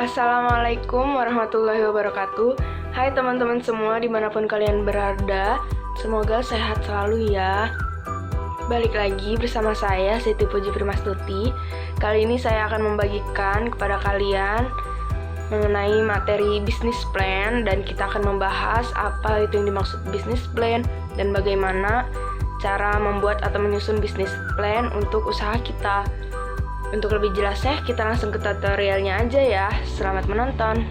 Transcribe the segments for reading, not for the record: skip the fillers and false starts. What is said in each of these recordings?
Assalamualaikum warahmatullahi wabarakatuh. Hai teman-teman semua dimanapun kalian berada, semoga sehat selalu ya. Balik lagi bersama saya Siti Puji Primastuti. Kali ini saya akan membagikan kepada kalian mengenai materi business plan, dan kita akan membahas apa itu yang dimaksud business plan dan bagaimana cara membuat atau menyusun business plan untuk usaha kita. Untuk lebih jelasnya, kita langsung ke tutorialnya aja ya. Selamat menonton.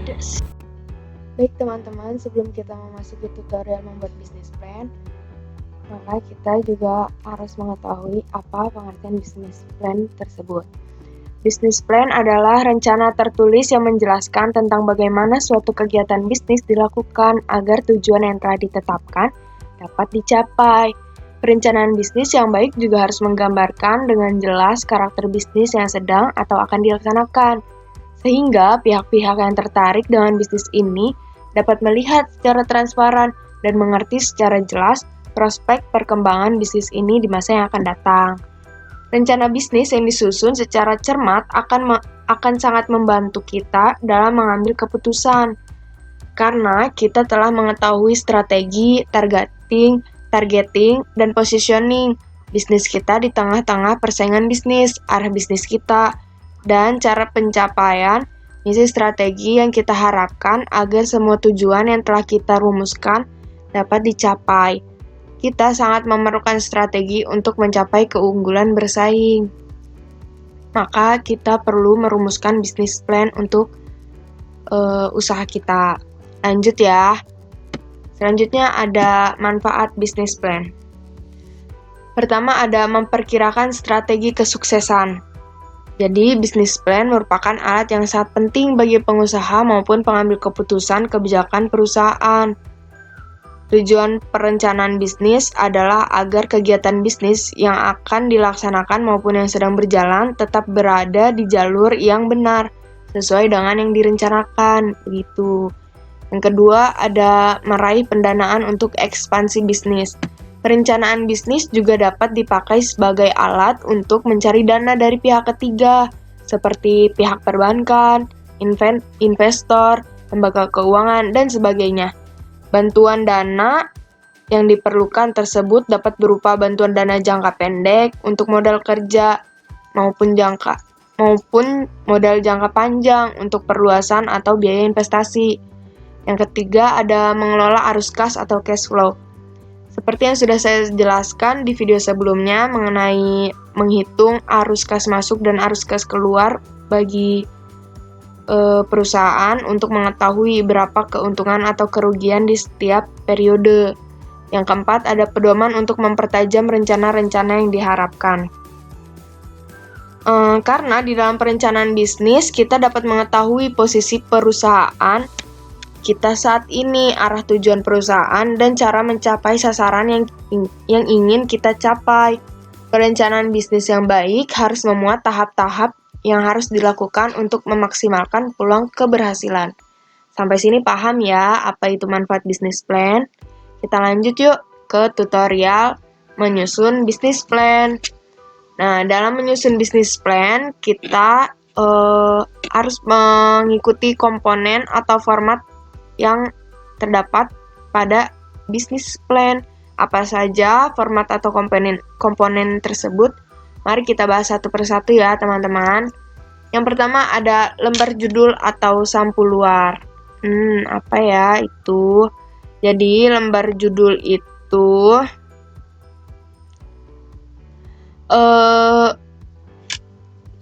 Baik teman-teman, sebelum kita memasuki tutorial membuat business plan, maka kita juga harus mengetahui apa pengertian business plan tersebut. Business plan adalah rencana tertulis yang menjelaskan tentang bagaimana suatu kegiatan bisnis dilakukan agar tujuan yang telah ditetapkan dapat dicapai. Perencanaan bisnis yang baik juga harus menggambarkan dengan jelas karakter bisnis yang sedang atau akan dilaksanakan, sehingga pihak-pihak yang tertarik dengan bisnis ini dapat melihat secara transparan dan mengerti secara jelas prospek perkembangan bisnis ini di masa yang akan datang. Rencana bisnis yang disusun secara cermat akan sangat membantu kita dalam mengambil keputusan, karena kita telah mengetahui strategi, targeting, dan positioning bisnis kita di tengah-tengah persaingan bisnis, arah bisnis kita, dan cara pencapaian misi strategi yang kita harapkan agar semua tujuan yang telah kita rumuskan dapat dicapai. Kita sangat memerlukan strategi untuk mencapai keunggulan bersaing. Maka kita perlu merumuskan bisnis plan untuk usaha kita. Lanjut ya. Selanjutnya ada manfaat bisnis plan. Pertama ada memperkirakan strategi kesuksesan. Jadi bisnis plan merupakan alat yang sangat penting bagi pengusaha maupun pengambil keputusan kebijakan perusahaan. Tujuan perencanaan bisnis adalah agar kegiatan bisnis yang akan dilaksanakan maupun yang sedang berjalan tetap berada di jalur yang benar sesuai dengan yang direncanakan, begitu. Yang kedua, ada meraih pendanaan untuk ekspansi bisnis. Perencanaan bisnis juga dapat dipakai sebagai alat untuk mencari dana dari pihak ketiga, seperti pihak perbankan, investor, lembaga keuangan, dan sebagainya. Bantuan dana yang diperlukan tersebut dapat berupa bantuan dana jangka pendek untuk modal kerja, maupun modal jangka panjang untuk perluasan atau biaya investasi. Yang ketiga ada mengelola arus kas atau cash flow. Seperti yang sudah saya jelaskan di video sebelumnya mengenai menghitung arus kas masuk dan arus kas keluar bagi perusahaan untuk mengetahui berapa keuntungan atau kerugian di setiap periode. Yang keempat ada pedoman untuk mempertajam rencana-rencana yang diharapkan. Karena di dalam perencanaan bisnis kita dapat mengetahui posisi perusahaan kita saat ini, arah tujuan perusahaan, dan cara mencapai sasaran yang ingin kita capai. Perencanaan bisnis yang baik harus memuat tahap-tahap yang harus dilakukan untuk memaksimalkan peluang keberhasilan. Sampai sini paham ya apa itu manfaat bisnis plan? Kita lanjut yuk ke tutorial menyusun bisnis plan. Nah, dalam menyusun bisnis plan, kita harus mengikuti komponen atau format yang terdapat pada bisnis plan. Apa saja format atau komponen tersebut? Mari kita bahas satu persatu ya teman-teman. Yang pertama ada lembar judul atau sampul luar. Apa ya itu? Jadi lembar judul itu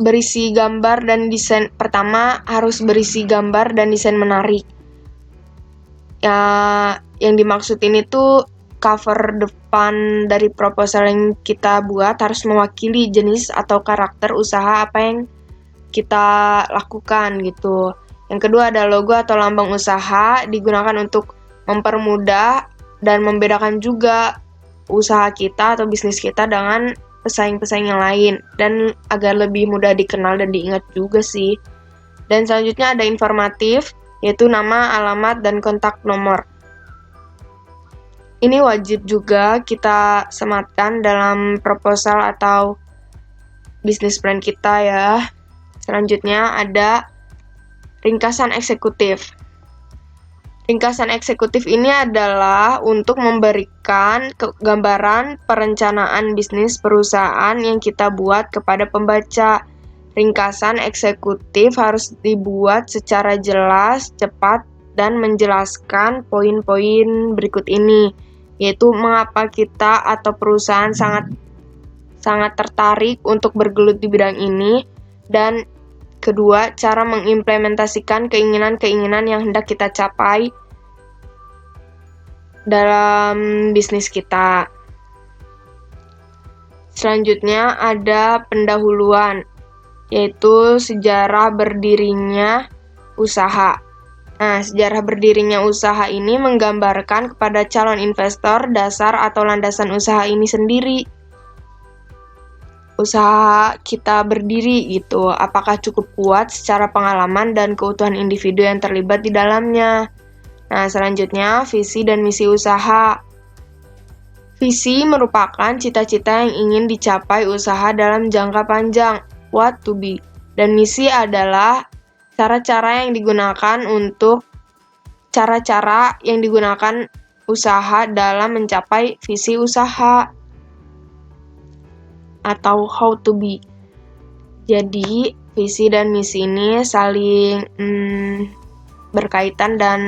berisi gambar dan desain. Pertama harus berisi gambar dan desain menarik. Ya, yang dimaksud ini tuh cover depan dari proposal yang kita buat harus mewakili jenis atau karakter usaha apa yang kita lakukan gitu. Yang kedua ada logo atau lambang usaha, digunakan untuk mempermudah dan membedakan juga usaha kita atau bisnis kita dengan pesaing-pesaing yang lain, dan agar lebih mudah dikenal dan diingat juga sih. Dan selanjutnya ada informatif, yaitu nama, alamat, dan kontak nomor. Ini wajib juga kita sematkan dalam proposal atau business plan kita ya. Selanjutnya ada Ringkasan eksekutif. Ringkasan eksekutif ini adalah untuk memberikan gambaran perencanaan bisnis perusahaan yang kita buat kepada pembaca. Ringkasan eksekutif harus dibuat secara jelas, cepat, dan menjelaskan poin-poin berikut ini, yaitu mengapa kita atau perusahaan sangat tertarik untuk bergelut di bidang ini, dan kedua, cara mengimplementasikan keinginan-keinginan yang hendak kita capai dalam bisnis kita. Selanjutnya ada pendahuluan, yaitu sejarah berdirinya usaha. Nah, sejarah berdirinya usaha ini menggambarkan kepada calon investor dasar atau landasan usaha ini sendiri. Usaha kita berdiri gitu, apakah cukup kuat secara pengalaman dan keutuhan individu yang terlibat di dalamnya. Nah, selanjutnya visi dan misi usaha. Visi merupakan cita-cita yang ingin dicapai usaha dalam jangka panjang, what to be. Dan misi adalah cara-cara yang digunakan usaha dalam mencapai visi usaha, atau how to be. Jadi, visi dan misi ini saling berkaitan dan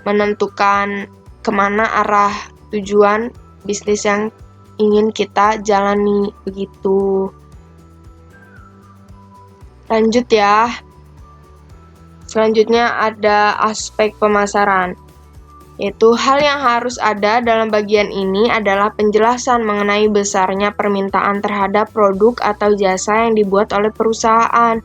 menentukan kemana arah tujuan bisnis yang ingin kita jalani, begitu. Lanjut ya. Selanjutnya ada aspek pemasaran. Yaitu hal yang harus ada dalam bagian ini adalah penjelasan mengenai besarnya permintaan terhadap produk atau jasa yang dibuat oleh perusahaan.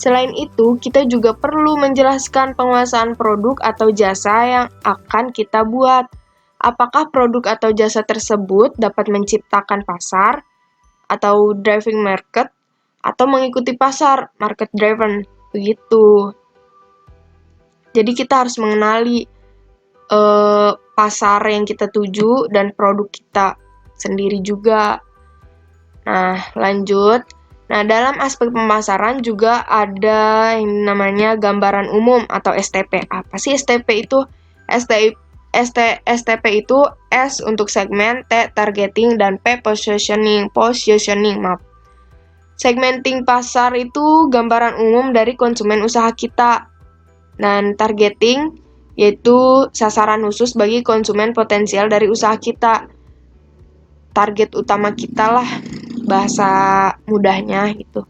Selain itu, kita juga perlu menjelaskan penguasaan produk atau jasa yang akan kita buat. Apakah produk atau jasa tersebut dapat menciptakan pasar atau driving market, atau mengikuti pasar, market driven, begitu. Jadi kita harus mengenali pasar yang kita tuju dan produk kita sendiri juga. Nah, lanjut. Nah, dalam aspek pemasaran juga ada yang namanya gambaran umum atau STP. Apa sih STP itu? STP itu S untuk segmen, T targeting, dan P positioning. Segmenting pasar itu gambaran umum dari konsumen usaha kita. Dan targeting yaitu sasaran khusus bagi konsumen potensial dari usaha kita. Target utama kita lah, bahasa mudahnya gitu.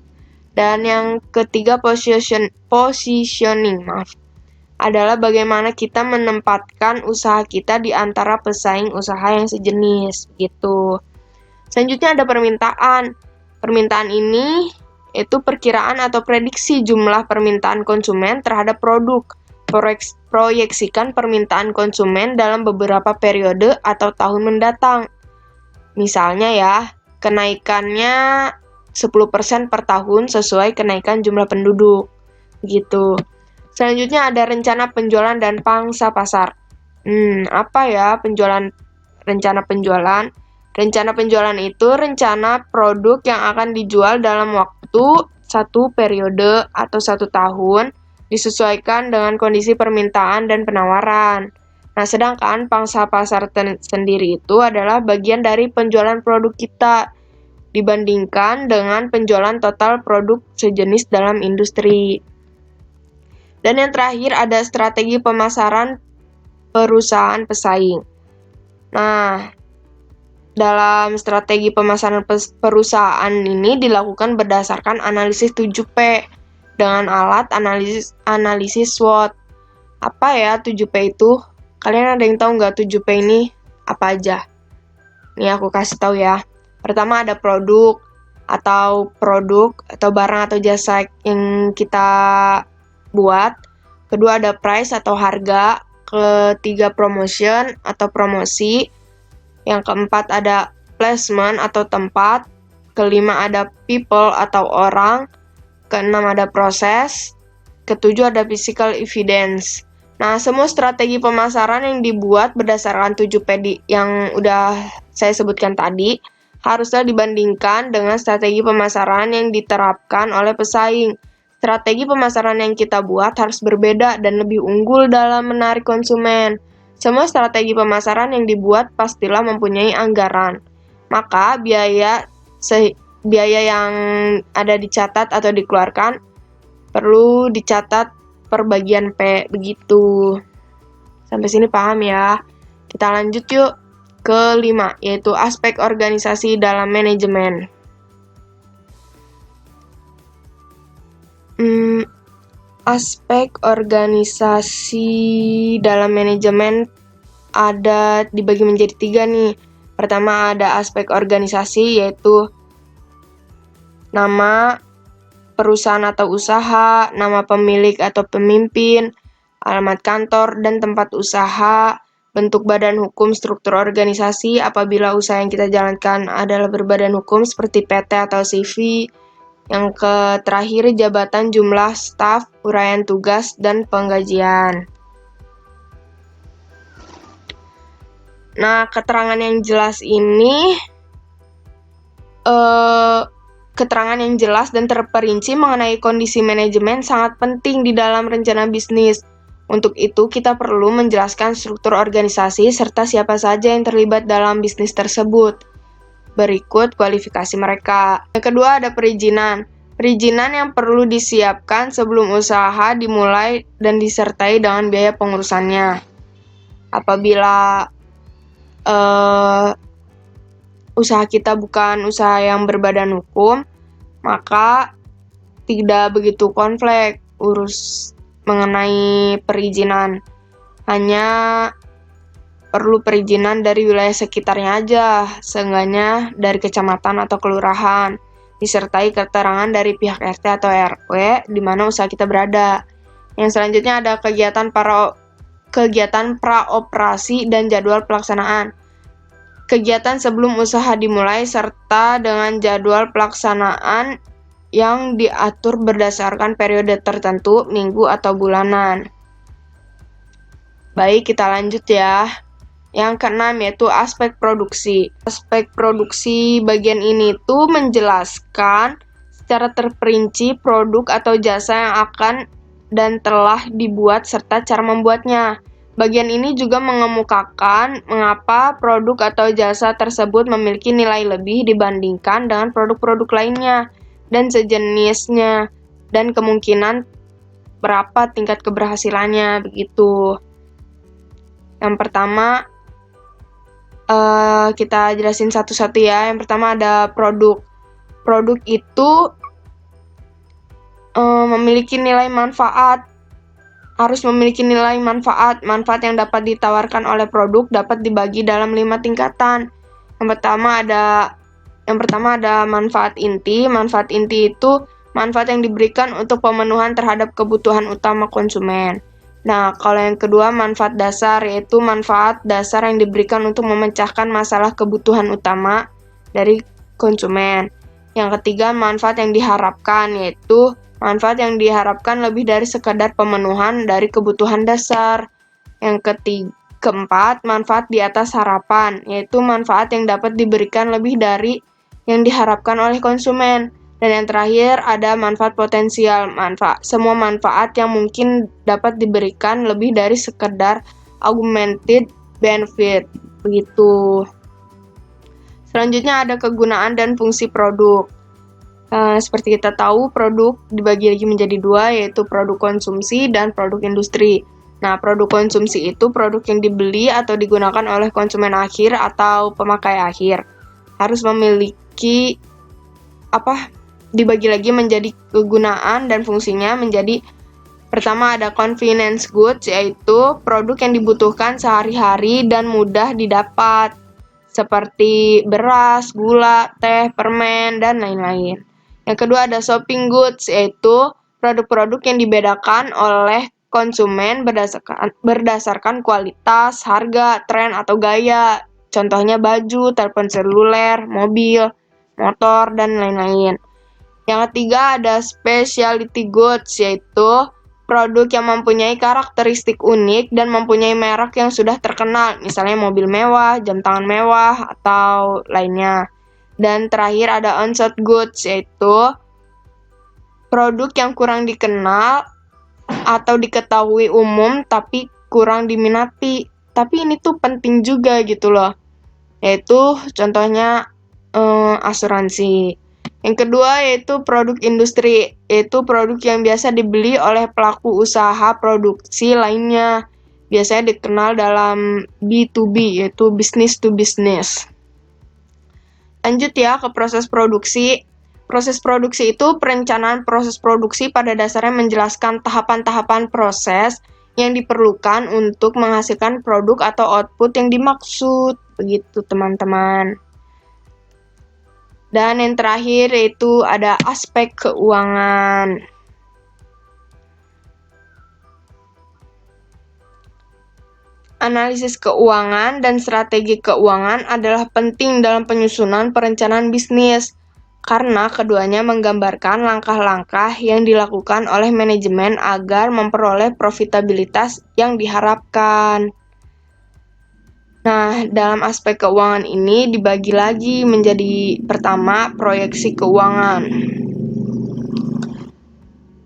Dan yang ketiga positioning adalah bagaimana kita menempatkan usaha kita di antara pesaing usaha yang sejenis gitu. Selanjutnya ada permintaan. Permintaan ini itu perkiraan atau prediksi jumlah permintaan konsumen terhadap produk. Proyeksikan permintaan konsumen dalam beberapa periode atau tahun mendatang. Misalnya ya, kenaikannya 10% per tahun sesuai kenaikan jumlah penduduk. Gitu. Selanjutnya ada rencana penjualan dan pangsa pasar. Apa ya rencana penjualan? Rencana penjualan itu rencana produk yang akan dijual dalam waktu satu periode atau 1 tahun, disesuaikan dengan kondisi permintaan dan penawaran. Nah, sedangkan pangsa pasar sendiri itu adalah bagian dari penjualan produk kita dibandingkan dengan penjualan total produk sejenis dalam industri. Dan yang terakhir ada strategi pemasaran perusahaan pesaing. Nah, dalam strategi pemasaran perusahaan ini dilakukan berdasarkan analisis 7P dengan alat analisis SWOT. Apa ya 7P itu? Kalian ada yang tahu nggak 7P ini apa aja? Nih aku kasih tahu ya. Pertama ada produk atau barang atau jasa yang kita buat. Kedua ada price atau harga. Ketiga promotion atau promosi. Yang keempat ada placement atau tempat. Kelima ada people atau orang. Keenam ada proses. Ketujuh ada physical evidence. Nah, semua strategi pemasaran yang dibuat berdasarkan 7P yang udah saya sebutkan tadi harusnya dibandingkan dengan strategi pemasaran yang diterapkan oleh pesaing. Strategi pemasaran yang kita buat harus berbeda dan lebih unggul dalam menarik konsumen. Semua strategi pemasaran yang dibuat pastilah mempunyai anggaran. Maka biaya yang ada dicatat atau dikeluarkan perlu dicatat per bagian P, begitu. Sampai sini paham ya? Kita lanjut yuk ke 5, yaitu aspek organisasi dalam manajemen. Aspek organisasi dalam manajemen ada dibagi menjadi 3 nih. Pertama ada aspek organisasi, yaitu nama perusahaan atau usaha, nama pemilik atau pemimpin, alamat kantor dan tempat usaha, bentuk badan hukum, struktur organisasi apabila usaha yang kita jalankan adalah berbadan hukum seperti PT atau CV. Yang terakhir jabatan, jumlah staf, uraian tugas, dan penggajian. Nah, keterangan yang jelas ini keterangan yang jelas dan terperinci mengenai kondisi manajemen sangat penting di dalam rencana bisnis. Untuk itu, kita perlu menjelaskan struktur organisasi serta siapa saja yang terlibat dalam bisnis tersebut. Berikut kualifikasi mereka. Yang kedua ada perizinan. Perizinan yang perlu disiapkan sebelum usaha dimulai dan disertai dengan biaya pengurusannya. Apabila usaha kita bukan usaha yang berbadan hukum, maka tidak begitu kompleks urus mengenai perizinan. Hanya perlu perizinan dari wilayah sekitarnya aja, seenggaknya dari kecamatan atau kelurahan, disertai keterangan dari pihak RT atau RW di mana usaha kita berada. Yang selanjutnya ada kegiatan praoperasi dan jadwal pelaksanaan. Kegiatan sebelum usaha dimulai serta dengan jadwal pelaksanaan yang diatur berdasarkan periode tertentu, minggu atau bulanan. Baik, kita lanjut ya. Yang keenam yaitu aspek produksi. Aspek produksi bagian ini tuh menjelaskan secara terperinci produk atau jasa yang akan dan telah dibuat serta cara membuatnya. Bagian ini juga mengemukakan mengapa produk atau jasa tersebut memiliki nilai lebih dibandingkan dengan produk-produk lainnya dan sejenisnya, dan kemungkinan berapa tingkat keberhasilannya, begitu. Yang pertama, kita jelasin satu-satu ya. Yang pertama ada produk. Produk itu memiliki nilai manfaat. Harus memiliki nilai manfaat. Manfaat yang dapat ditawarkan oleh produk dapat dibagi dalam 5 tingkatan. Yang pertama ada manfaat inti. Manfaat inti itu manfaat yang diberikan untuk pemenuhan terhadap kebutuhan utama konsumen. Nah, kalau yang kedua manfaat dasar, yaitu manfaat dasar yang diberikan untuk memecahkan masalah kebutuhan utama dari konsumen. Yang ketiga manfaat yang diharapkan, yaitu manfaat yang diharapkan lebih dari sekadar pemenuhan dari kebutuhan dasar. Yang keempat manfaat di atas harapan, yaitu manfaat yang dapat diberikan lebih dari yang diharapkan oleh konsumen. Dan yang terakhir ada manfaat potensial, semua manfaat yang mungkin dapat diberikan lebih dari sekedar augmented benefit, begitu. Selanjutnya ada kegunaan dan fungsi produk. Seperti kita tahu, produk dibagi lagi menjadi 2, yaitu produk konsumsi dan produk industri. Nah, produk konsumsi itu produk yang dibeli atau digunakan oleh konsumen akhir atau pemakai akhir. Harus memiliki dibagi lagi menjadi kegunaan dan fungsinya menjadi pertama ada convenience goods, yaitu produk yang dibutuhkan sehari-hari dan mudah didapat seperti beras, gula, teh, permen, dan lain-lain. Yang kedua ada shopping goods, yaitu produk-produk yang dibedakan oleh konsumen berdasarkan kualitas, harga, tren, atau gaya. Contohnya baju, telepon seluler, mobil, motor, dan lain-lain. Yang ketiga ada specialty goods, yaitu produk yang mempunyai karakteristik unik dan mempunyai merek yang sudah terkenal, misalnya mobil mewah, jam tangan mewah, atau lainnya. Dan terakhir ada unsold goods, yaitu produk yang kurang dikenal atau diketahui umum tapi kurang diminati. Tapi ini tuh penting juga gitu loh. Yaitu contohnya asuransi. Yang kedua yaitu produk industri, yaitu produk yang biasa dibeli oleh pelaku usaha produksi lainnya. Biasanya dikenal dalam B2B, yaitu business to business. Lanjut ya ke proses produksi. Proses produksi itu perencanaan proses produksi pada dasarnya menjelaskan tahapan-tahapan proses yang diperlukan untuk menghasilkan produk atau output yang dimaksud. Begitu teman-teman. Dan yang terakhir yaitu ada aspek keuangan. Analisis keuangan dan strategi keuangan adalah penting dalam penyusunan perencanaan bisnis, karena keduanya menggambarkan langkah-langkah yang dilakukan oleh manajemen agar memperoleh profitabilitas yang diharapkan. Nah, dalam aspek keuangan ini dibagi lagi menjadi pertama, proyeksi keuangan.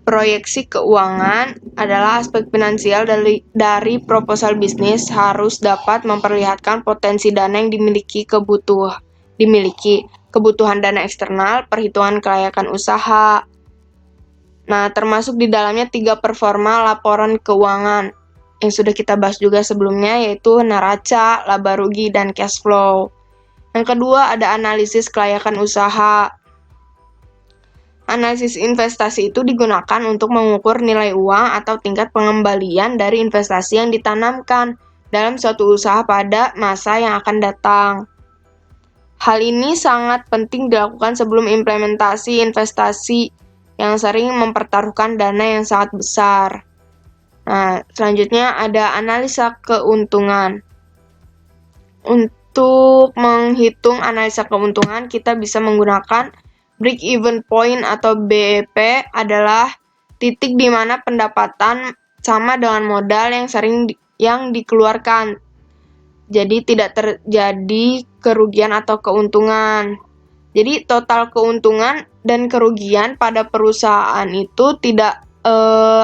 Proyeksi keuangan adalah aspek finansial dari proposal bisnis harus dapat memperlihatkan potensi dana yang dimiliki, kebutuhan dana eksternal, perhitungan kelayakan usaha. Nah, termasuk di dalamnya 3 performa laporan keuangan yang sudah kita bahas juga sebelumnya, yaitu neraca, laba rugi, dan cash flow. Yang kedua ada analisis kelayakan usaha. Analisis investasi itu digunakan untuk mengukur nilai uang atau tingkat pengembalian dari investasi yang ditanamkan dalam suatu usaha pada masa yang akan datang. Hal ini sangat penting dilakukan sebelum implementasi investasi yang sering mempertaruhkan dana yang sangat besar. Nah, selanjutnya ada analisa keuntungan. Untuk menghitung analisa keuntungan, kita bisa menggunakan break-even point atau BEP adalah titik di mana pendapatan sama dengan modal yang dikeluarkan. Jadi tidak terjadi kerugian atau keuntungan. Jadi total keuntungan dan kerugian pada perusahaan itu tidak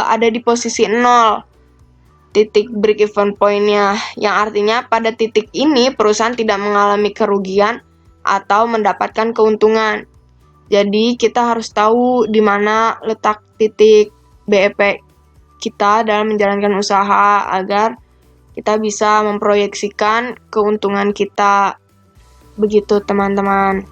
ada di posisi 0. Titik break-even point-nya, yang artinya pada titik ini perusahaan tidak mengalami kerugian atau mendapatkan keuntungan. Jadi kita harus tahu di mana letak titik BEP kita dalam menjalankan usaha agar kita bisa memproyeksikan keuntungan kita. Begitu teman-teman.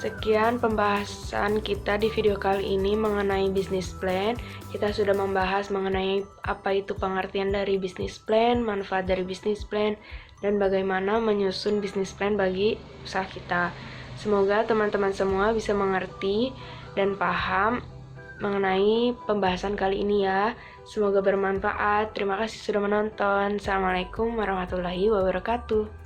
Sekian pembahasan kita di video kali ini mengenai business plan. Kita sudah membahas mengenai apa itu pengertian dari business plan, manfaat dari business plan, dan bagaimana menyusun business plan bagi usaha kita. Semoga teman-teman semua bisa mengerti dan paham mengenai pembahasan kali ini ya. Semoga bermanfaat. Terima kasih sudah menonton. Assalamualaikum warahmatullahi wabarakatuh.